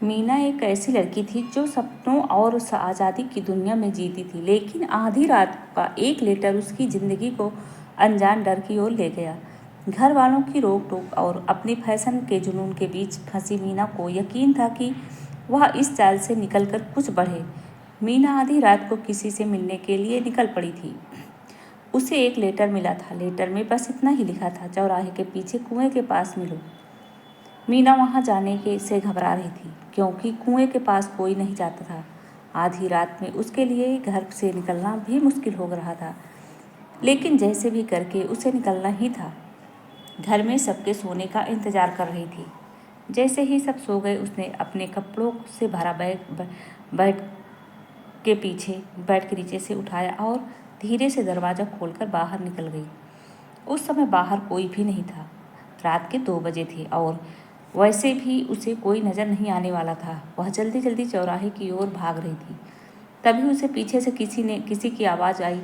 मीना एक ऐसी लड़की थी जो सपनों और आज़ादी की दुनिया में जीती थी, लेकिन आधी रात का एक लेटर उसकी ज़िंदगी को अनजान डर की ओर ले गया। घर वालों की रोक टोक और अपनी फैशन के जुनून के बीच फंसी मीना को यकीन था कि वह इस जाल से निकलकर कुछ बढ़े। मीना आधी रात को किसी से मिलने के लिए निकल पड़ी थी। उसे एक लेटर मिला था। लेटर में बस इतना ही लिखा था, चौराहे के पीछे कुएं के पास मिलो। मीना वहां जाने के से घबरा रही थी, क्योंकि कुएं के पास कोई नहीं जाता था। आधी रात में उसके लिए घर से निकलना भी मुश्किल हो रहा था, लेकिन जैसे भी करके उसे निकलना ही था। घर में सबके सोने का इंतजार कर रही थी। जैसे ही सब सो गए, उसने अपने कपड़ों से भरा बैग बेड के नीचे से उठाया और धीरे से दरवाज़ा खोलकर बाहर निकल गई। उस समय बाहर कोई भी नहीं था। रात के 2 बजे थे और वैसे भी उसे कोई नज़र नहीं आने वाला था। वह जल्दी जल्दी चौराहे की ओर भाग रही थी। तभी उसे पीछे से किसी की आवाज़ आई।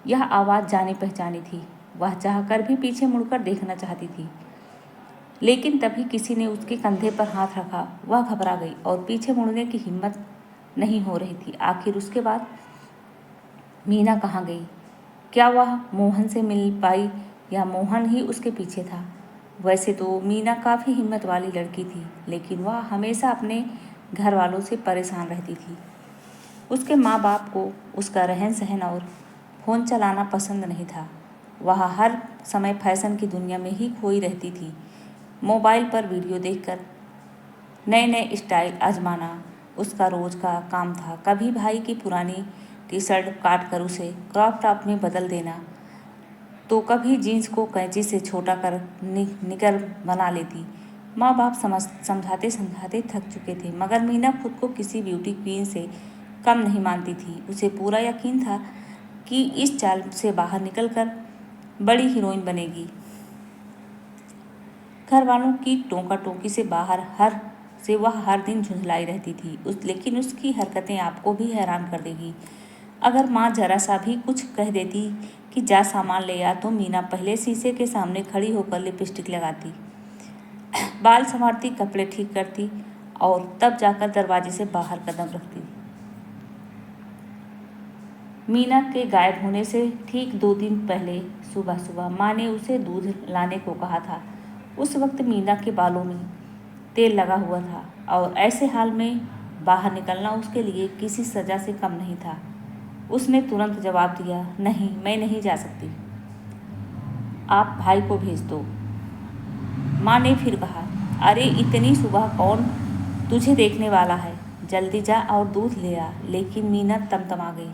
यह आवाज़ जानी पहचानी थी। वह चाहकर भी पीछे मुड़कर देखना चाहती थी, लेकिन तभी किसी ने उसके कंधे पर हाथ रखा। वह घबरा गई और पीछे मुड़ने की हिम्मत नहीं हो रही थी। आखिर उसके बाद मीना कहाँ गई? क्या वह मोहन से मिल पाई या मोहन ही उसके पीछे था? वैसे तो मीना काफ़ी हिम्मत वाली लड़की थी, लेकिन वह हमेशा अपने घर वालों से परेशान रहती थी। उसके माँ बाप को उसका रहन सहन और फ़ोन चलाना पसंद नहीं था। वह हर समय फैशन की दुनिया में ही खोई रहती थी। मोबाइल पर वीडियो देखकर नए नए स्टाइल आजमाना उसका रोज़ का काम था। कभी भाई की पुरानी टी शर्ट काट कर उसे क्रॉप टॉप में बदल देना, तो कभी जीन्स को कैंची से छोटा कर निकर बना लेती। माँ बाप समझाते समझाते थक चुके थे, मगर मीना खुद को किसी ब्यूटी क्वीन से कम नहीं मानती थी। उसे पूरा यकीन था कि इस चाल से बाहर निकलकर बड़ी हीरोइन बनेगी। घर वालों की टोका टोकी से वह हर दिन झुंझलाई रहती थी। लेकिन उसकी हरकतें आपको भी हैरान कर देगी। अगर माँ जरा सा भी कुछ कह देती कि जा सामान ले आ, तो मीना पहले शीशे के सामने खड़ी होकर लिपस्टिक लगाती, बाल संवारती, कपड़े ठीक करती और तब जाकर दरवाजे से बाहर कदम रखती। मीना के गायब होने से ठीक 2 दिन पहले सुबह सुबह माँ ने उसे दूध लाने को कहा था। उस वक्त मीना के बालों में तेल लगा हुआ था और ऐसे हाल में बाहर निकलना उसके लिए किसी सज़ा से कम नहीं था। उसने तुरंत जवाब दिया, नहीं, मैं नहीं जा सकती, आप भाई को भेज दो। माँ ने फिर कहा, अरे इतनी सुबह कौन तुझे देखने वाला है, जल्दी जा और दूध ले आ। लेकिन मीना तमतमा गई,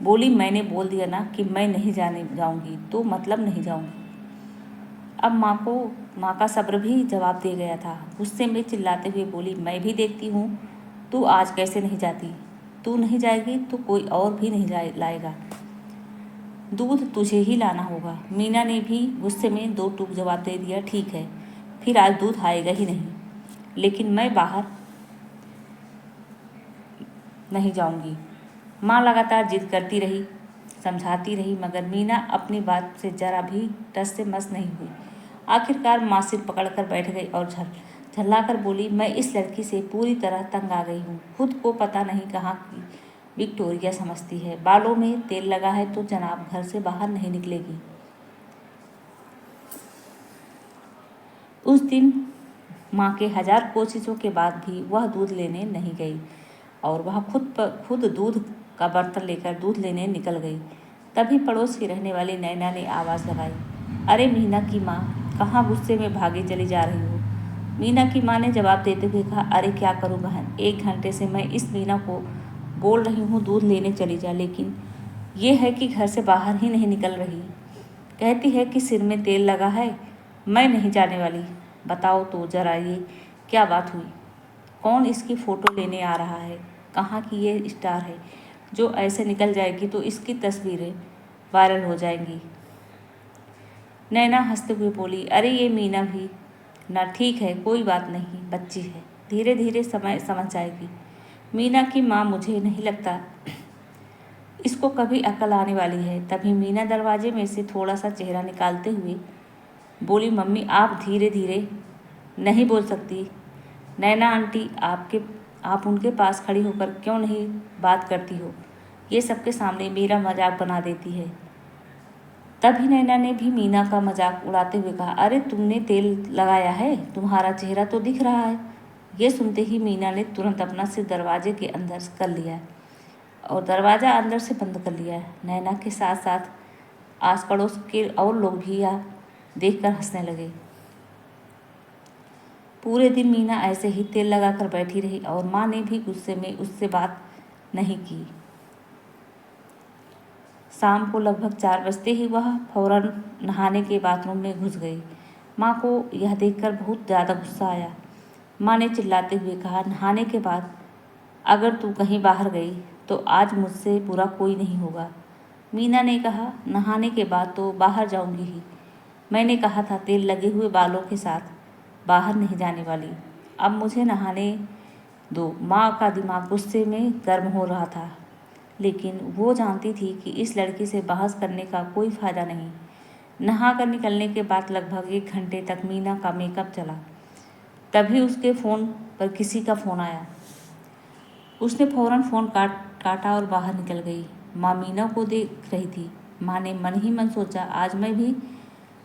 बोली, मैंने बोल दिया ना कि मैं नहीं जाऊंगी, तो मतलब नहीं जाऊंगी। अब माँ का सब्र भी जवाब दे गया था। गुस्से में चिल्लाते हुए बोली, मैं भी देखती हूँ तू आज कैसे नहीं जाती। तू नहीं जाएगी तो कोई और भी नहीं लाएगा, दूध तुझे ही लाना होगा। मीना ने भी गुस्से में 2 टूक जवाब दे दिया, ठीक है, फिर आज दूध आएगा ही नहीं, लेकिन मैं बाहर नहीं जाऊंगी। माँ लगातार जिद करती रही, समझाती रही, मगर मीना अपनी बात से जरा भी टस से मस नहीं हुई। आखिरकार माँ सिर पकड़कर बैठ गई और झल्लाकर बोली, मैं इस लड़की से पूरी तरह तंग आ गई हूँ। खुद को पता नहीं कहाँ की विक्टोरिया समझती है। बालों में तेल लगा है तो जनाब घर से बाहर नहीं निकलेगी। उस दिन माँ के 1000 कोशिशों के बाद भी वह दूध लेने नहीं गई और वह खुद दूध का बर्तन लेकर दूध लेने निकल गई। तभी पड़ोस की रहने वाली नैना ने आवाज़ लगाई, अरे मीना की माँ, कहाँ गुस्से में भागी चली जा रही हो। मीना की माँ ने जवाब देते हुए कहा, अरे क्या करूँ बहन, 1 घंटे से मैं इस मीना को बोल रही हूँ दूध लेने चली जा, लेकिन ये है कि घर से बाहर ही नहीं निकल रही। कहती है कि सिर में तेल लगा है। मैं नहीं जाने वाली। बताओ तो ज़रा ये क्या बात हुई? कौन इसकी फ़ोटो लेने आ रहा है? कहाँ की ये स्टार है जो ऐसे निकल जाएगी तो इसकी तस्वीरें वायरल हो जाएंगी। नैना हंसते हुए बोली, अरे ये मीना भी ना, ठीक है, कोई बात नहीं, बच्ची है, धीरे धीरे समय समझ जाएगी। मीना की माँ, मुझे नहीं लगता इसको कभी अकल आने वाली है। तभी मीना दरवाजे में से थोड़ा सा चेहरा निकालते हुए बोली, मम्मी आप धीरे धीरे नहीं बोल सकती, नैना आंटी, आप उनके पास खड़ी होकर क्यों नहीं बात करती हो? ये सबके सामने मेरा मजाक बना देती है। तभी नैना ने भी मीना का मजाक उड़ाते हुए कहा, अरे तुमने तेल लगाया है, तुम्हारा चेहरा तो दिख रहा है। ये सुनते ही मीना ने तुरंत अपना सिर दरवाजे के अंदर कर लिया और दरवाज़ा अंदर से बंद कर लिया। नैना के साथ साथ आस पड़ोस के और लोग भी यह देखकर हंसने लगे। पूरे दिन मीना ऐसे ही तेल लगाकर बैठी रही और माँ ने भी गुस्से में उससे बात नहीं की। शाम को लगभग 4 बजते ही वह फौरन नहाने के बाथरूम में घुस गई। माँ को यह देखकर बहुत ज़्यादा गुस्सा आया। माँ ने चिल्लाते हुए कहा, नहाने के बाद अगर तू कहीं बाहर गई तो आज मुझसे बुरा कोई नहीं होगा। मीना ने कहा, नहाने के बाद तो बाहर जाऊंगी ही। मैंने कहा था तेल लगे हुए बालों के साथ बाहर नहीं जाने वाली। अब मुझे नहाने दो। माँ का दिमाग गुस्से में गर्म हो रहा था, लेकिन वो जानती थी कि इस लड़की से बहस करने का कोई फ़ायदा नहीं। नहा कर निकलने के बाद लगभग 1 घंटे तक मीना का मेकअप चला। तभी उसके फ़ोन पर किसी का फ़ोन आया। उसने फ़ौरन फ़ोन काटा और बाहर निकल गई। माँ मीना को देख रही थी। माँ ने मन ही मन सोचा, आज मैं भी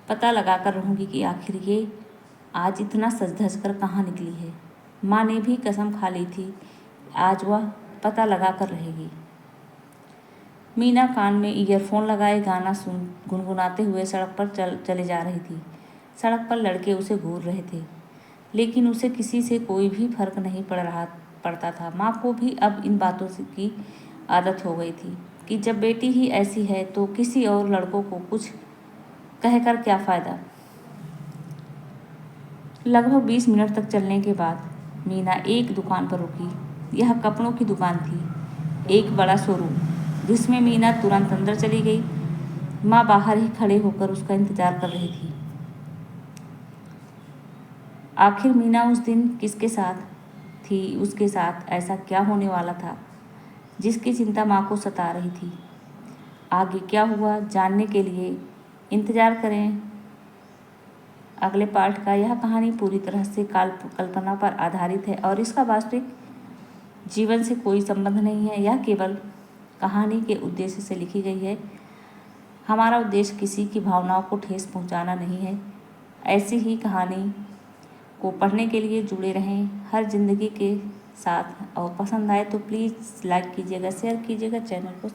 पता लगा कर रहूँगी कि आखिर ये आज इतना सज धज कर कहाँ निकली है। माँ ने भी कसम खा ली थी, आज वह पता लगा कर रहेगी। मीना कान में ईयरफोन लगाए गाना गुनगुनाते हुए सड़क पर चले जा रही थी। सड़क पर लड़के उसे घूर रहे थे, लेकिन उसे किसी से कोई भी फर्क नहीं पड़ता था। माँ को भी अब इन बातों की आदत हो गई थी कि जब बेटी ही ऐसी है तो किसी और लड़कों को कुछ कहकर क्या फ़ायदा। लगभग 20 मिनट तक चलने के बाद मीना एक दुकान पर रुकी। यह कपड़ों की दुकान थी, एक बड़ा शोरूम, जिसमें मीना तुरंत अंदर चली गई। माँ बाहर ही खड़े होकर उसका इंतजार कर रही थी। आखिर मीना उस दिन किसके साथ थी, उसके साथ ऐसा क्या होने वाला था जिसकी चिंता माँ को सता रही थी। आगे क्या हुआ जानने के लिए इंतज़ार करें अगले पार्ट का। यह कहानी पूरी तरह से कल्पना पर आधारित है और इसका वास्तविक जीवन से कोई संबंध नहीं है। यह केवल कहानी के उद्देश्य से लिखी गई है। हमारा उद्देश्य किसी की भावनाओं को ठेस पहुंचाना नहीं है। ऐसी ही कहानी को पढ़ने के लिए जुड़े रहें हर जिंदगी के साथ, और पसंद आए तो प्लीज़ लाइक कीजिएगा, शेयर कीजिएगा चैनल को।